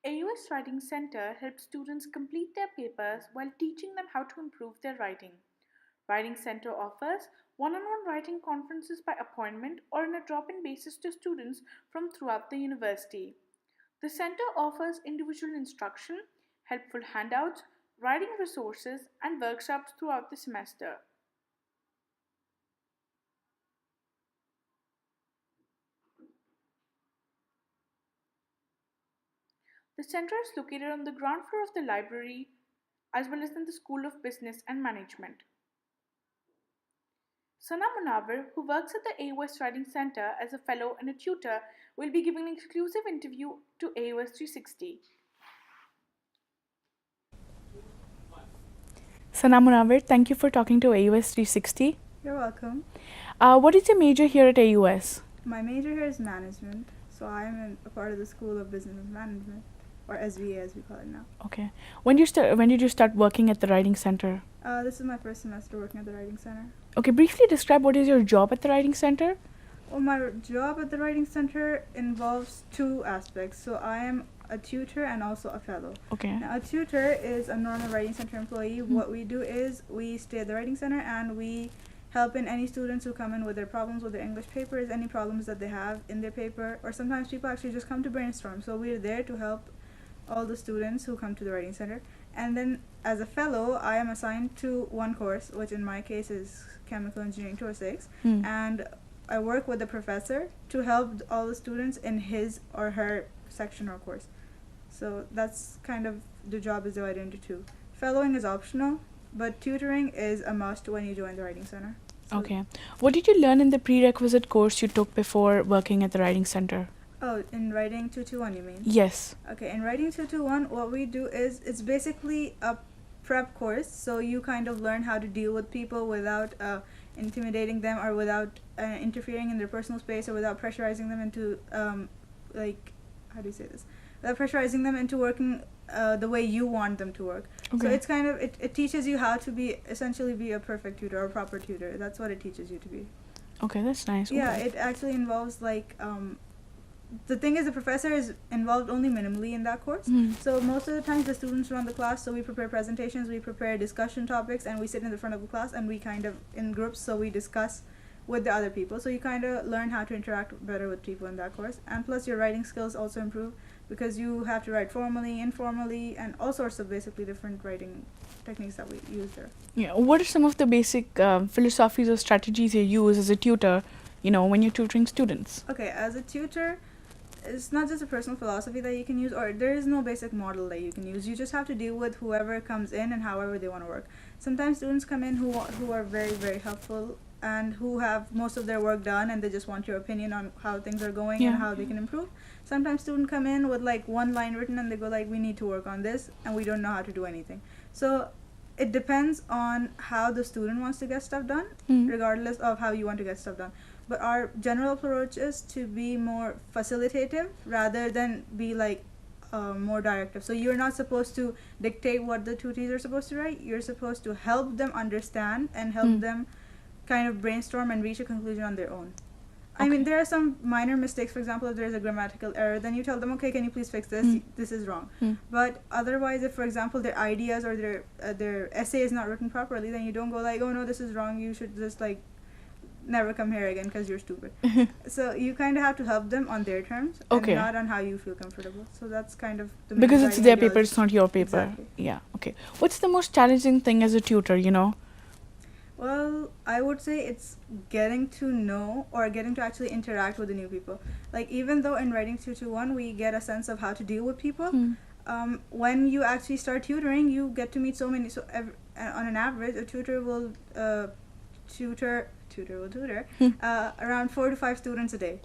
AUS Writing Center helps students complete their papers while teaching them how to improve their writing. Writing Center offers one-on-one writing conferences by appointment or on a drop-in basis to students from throughout the university. The center offers individual instruction, helpful handouts, writing resources, and workshops throughout the semester. The center is located on the ground floor of the library as well as in the School of Business and Management. Sana Manawir, who works at the AUS Writing Center as a fellow and a tutor, will be giving an exclusive interview to AUS 360. Sana Munawir, thank you for talking to AUS 360. You're welcome. What is your major here at AUS? My major here is management, so I'm a part of the School of Business and Management, or SVA as we call it now. Okay. When did you start working at the Writing Center? This is my first semester working at the Writing Center. Okay, briefly describe what is your job at the Writing Center? Well, my job at the Writing Center involves two aspects. So I am a tutor and also a fellow. Okay. Now, a tutor is a normal Writing Center employee. What we do is we stay at the Writing Center and we help in any students who come in with their problems with their English papers, any problems that they have in their paper, or sometimes people actually just come to brainstorm. So we're there to help all the students who come to the Writing Center. And then as a fellow, I am assigned to one course, which in my case is Chemical Engineering 206, and I work with the professor to help all the students in his or her section or course. So that's kind of the job is divided into two. Fellowing is optional, but tutoring is a must when you join the Writing Center. So okay. What did you learn in the prerequisite course you took before working at the Writing Center? Oh, in Writing 221 you mean? Yes. Okay, in Writing 221 what we do is it's basically a prep course, so you kind of learn how to deal with people without intimidating them or without interfering in their personal space or without pressurizing them into like, how do you say this? Without pressurizing them into working the way you want them to work. Okay. So it's kind of it teaches you how to be essentially be a perfect tutor or a proper tutor. That's what it teaches you to be. Okay, that's nice. Yeah, Okay. it actually involves like the thing is the professor is involved only minimally in that course. So most of the times the students run the class, so we prepare presentations, we prepare discussion topics, and we sit in the front of the class and we kind of in groups, so we discuss with the other people. So you kind of learn how to interact better with people in that course, and plus your writing skills also improve because you have to write formally, informally, and all sorts of basically different writing techniques that we use there. Yeah. What are some of the basic philosophies or strategies you use as a tutor, when you're tutoring students? Okay, as a tutor, it's not just a personal philosophy that you can use, or there is no basic model that you can use. You just have to deal with whoever comes in and however they want to work. Sometimes students come in who are very, very helpful and who have most of their work done and they just want your opinion on how things are going and how they can improve. Sometimes students come in with like one line written and they go like, we need to work on this and we don't know how to do anything. So it depends on how the student wants to get stuff done, regardless of how you want to get stuff done. But our general approach is to be more facilitative rather than be like more directive. So you're not supposed to dictate what the tutees are supposed to write. You're supposed to help them understand and help them kind of brainstorm and reach a conclusion on their own. I mean, there are some minor mistakes. For example, if there's a grammatical error, then you tell them, okay, can you please fix this? This is wrong. But otherwise, if, for example, their ideas or their essay is not written properly, then you don't go like, oh, no, this is wrong. You should just, like, never come here again because you're stupid. So you kind of have to help them on their terms and not on how you feel comfortable. So that's kind of the because it's their paper, it's not your paper. Exactly. Yeah, okay. What's the most challenging thing as a tutor, Well, I would say it's getting to know or getting to actually interact with the new people. Like, even though in Writing 221 we get a sense of how to deal with people, when you actually start tutoring, you get to meet so many. So on an average, a tutor will tutor around 4 to 5 students a day.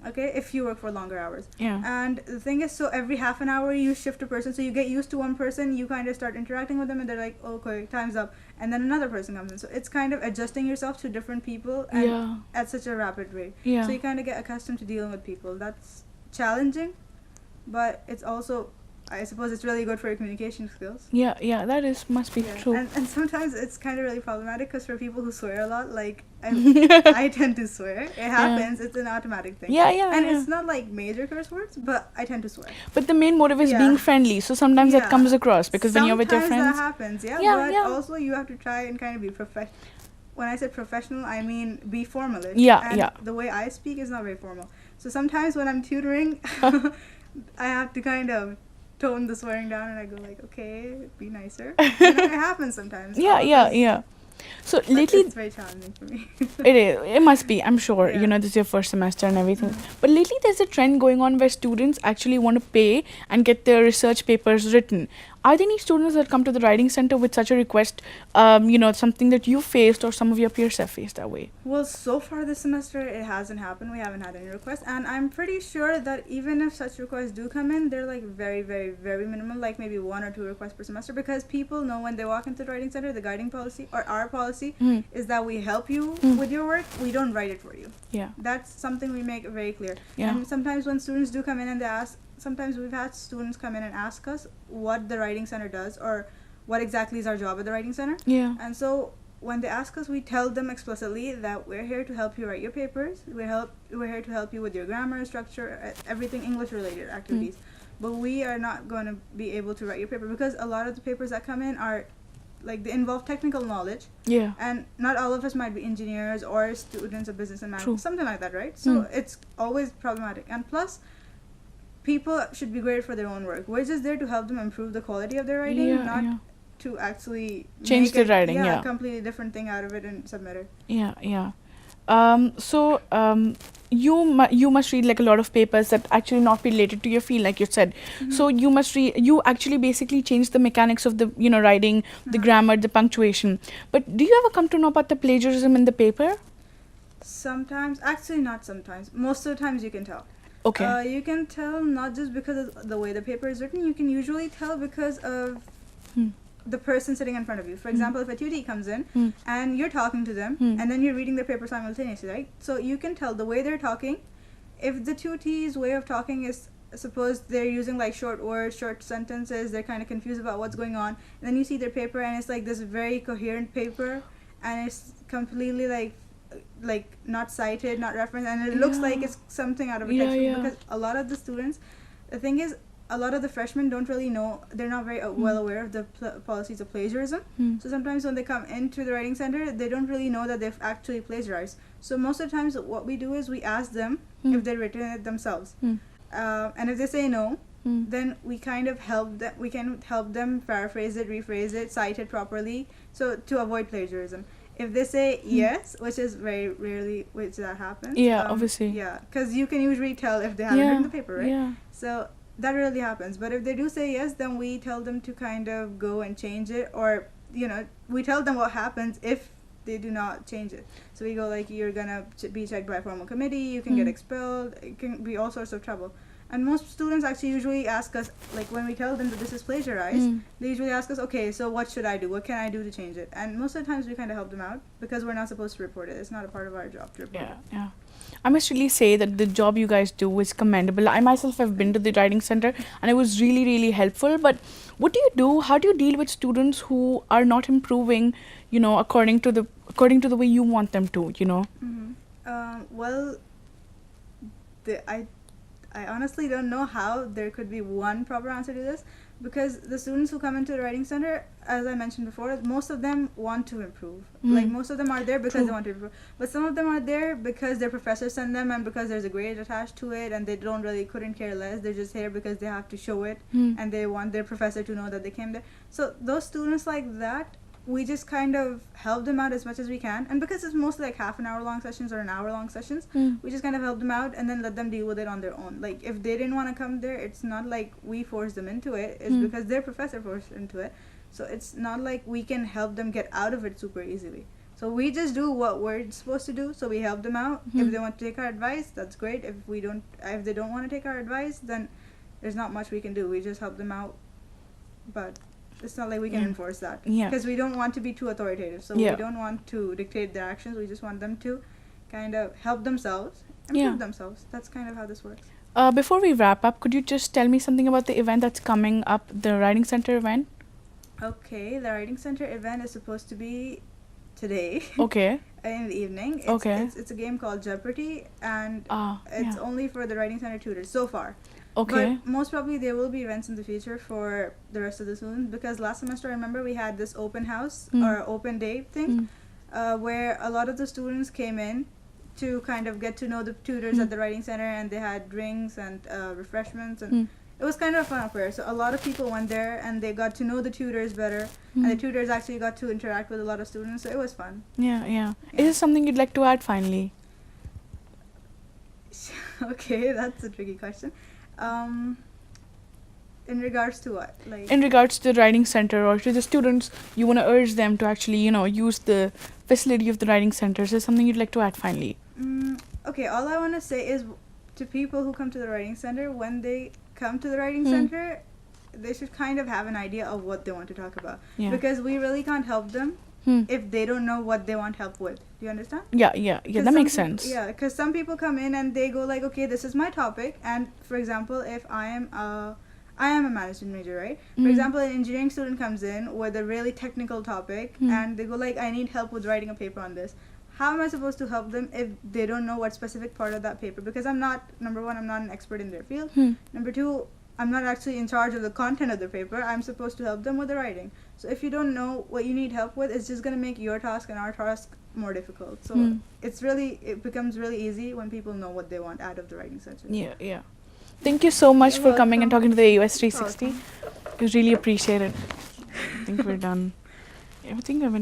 Okay, if you work for longer hours. Yeah. And the thing is, so every half an hour you shift a person, so you get used to one person, you kind of start interacting with them and they're like, okay, time's up, and then another person comes in. So it's kind of adjusting yourself to different people and at such a rapid rate. So you kind of get accustomed to dealing with people. That's challenging, but it's also I suppose it's really good for your communication skills. Yeah, that must be true. And sometimes it's kind of really problematic because for people who swear a lot, like I tend to swear. It happens. It's an automatic thing. And it's not like major curse words, but I tend to swear. But the main motive is being friendly, so sometimes that comes across because when you're with your friends. Sometimes that happens, but also you have to try and kind of be professional. When I say professional, I mean be formalish. And the way I speak is not very formal. So sometimes when I'm tutoring, I have to kind of tone the swearing down, and I go like, okay, be nicer. It happens sometimes. So lately, it's very challenging for me. It must be, I'm sure. This is your first semester and everything. But lately there's a trend going on where students actually want to pay and get their research papers written. Are there any students that come to the writing center with such a request? Something that you faced or some of your peers have faced that way? Well, so far this semester it hasn't happened. We haven't had any requests, and I'm pretty sure that even if such requests do come in, they're like very, very, very minimal, like maybe 1 or 2 requests per semester, because people know when they walk into the writing center, the guiding policy or our policy is that we help you with your work. We don't write it for you. That's something we make very clear. And sometimes when students do come in and they ask, sometimes we've had students come in and ask us what the writing center does or what exactly is our job at the writing center. And so when they ask us, we tell them explicitly that we're here to help you write your papers. We're here to help you with your grammar, structure, everything English related activities. But we are not going to be able to write your paper because a lot of the papers that come in are like they involve technical knowledge. And not all of us might be engineers or students of business and management, something like that, right? So it's always problematic. And plus, people should be graded for their own work. We're just there to help them improve the quality of their writing, not to actually change the writing. A completely different thing out of it and submit it. You must read like a lot of papers that actually not related to your field, like you said. So you must read. You actually basically change the mechanics of the writing, the grammar, the punctuation. But do you ever come to know about the plagiarism in the paper? Sometimes, actually not sometimes. Most of the times you can tell. Okay. You can tell not just because of the way the paper is written. You can usually tell because of the person sitting in front of you. For example, if a tutee comes in and you're talking to them and then you're reading their paper simultaneously, right? So you can tell the way they're talking. If the tutee's way of talking is, suppose they're using like short words, short sentences, they're kind of confused about what's going on, and then you see their paper and it's like this very coherent paper and it's completely like not cited, not referenced, and it looks like it's something out of a textbook. Because a lot of the students, the thing is, a lot of the freshmen don't really know, they're not very well aware of the policies of plagiarism. So sometimes when they come into the writing center, they don't really know that they've actually plagiarized. So most of the times what we do is we ask them if they've written it themselves. And if they say no, then we kind of we can help them paraphrase it, rephrase it, cite it properly, so to avoid plagiarism. If they say yes, which is very rarely which that happens. Obviously. Because you can usually tell if they haven't written the paper, right? So that really happens. But if they do say yes, then we tell them to kind of go and change it, or we tell them what happens if they do not change it. So we go like, you're gonna be checked by a formal committee, you can get expelled, it can be all sorts of trouble. And most students actually usually ask us, like when we tell them that this is plagiarized, they usually ask us, okay, so what should I do? What can I do to change it? And most of the times we kind of help them out because we're not supposed to report it. It's not a part of our job to report it. I must really say that the job you guys do is commendable. I myself have been to the writing center and it was really, really helpful. But what do you do? How do you deal with students who are not improving, according to the way you want them to, Well, I honestly don't know how there could be one proper answer to this, because the students who come into the writing center, as I mentioned before, most of them want to improve. Like most of them are there because they want to improve, but some of them are there because their professor sent them and because there's a grade attached to it, and they couldn't care less. They're just here because they have to show it and they want their professor to know that they came there. So those students like that, we just kind of help them out as much as we can, and because it's mostly like half an hour long sessions or an hour long sessions, we just kind of help them out and then let them deal with it on their own. Like if they didn't want to come there, it's not like we forced them into it, it's because their professor forced into it. So it's not like we can help them get out of it super easily. So we just do what we're supposed to do. So we help them out. If they want to take our advice, that's great. If they don't want to take our advice, then there's not much we can do. We just help them out, but it's not like we can enforce that, because we don't want to be too authoritative. So we don't want to dictate their actions. We just want them to kind of help themselves, improve themselves. That's kind of how this works. Before we wrap up, could you just tell me something about the event that's coming up, the Writing Center event? Okay, the Writing Center event is supposed to be today. Okay. In the evening. It's a game called Jeopardy, and it's only for the Writing Center tutors so far. Okay. But most probably there will be events in the future for the rest of the students, because last semester I remember we had this open house or open day thing where a lot of the students came in to kind of get to know the tutors at the Writing Center, and they had drinks and refreshments, and it was kind of a fun affair. So a lot of people went there and they got to know the tutors better, and the tutors actually got to interact with a lot of students, so it was fun. Yeah. Is there something you'd like to add finally? Okay, that's a tricky question. In regards to what? Like, in regards to the Writing Center or to the students, you want to urge them to actually, use the facility of the Writing Center. Is there something you'd like to add finally? Okay, all I want to say is to people who come to the Writing Center, when they come to the Writing Center, they should kind of have an idea of what they want to talk about. Yeah. Because we really can't help them if they don't know what they want help with. Do you understand? Yeah, that makes sense. Yeah, because some people come in and they go like, okay, this is my topic, and for example, if I am a management major, right? For example, an engineering student comes in with a really technical topic and they go like, I need help with writing a paper on this. How am I supposed to help them if they don't know what specific part of that paper? Because number one, I'm not an expert in their field. Number two, I'm not actually in charge of the content of the paper. I'm supposed to help them with the writing. So if you don't know what you need help with, it's just going to make your task and our task more difficult. So it becomes really easy when people know what they want out of the writing session. Yeah. Thank you so much for coming and talking to the AUS 360. We really appreciate it. I think we're done. I think we went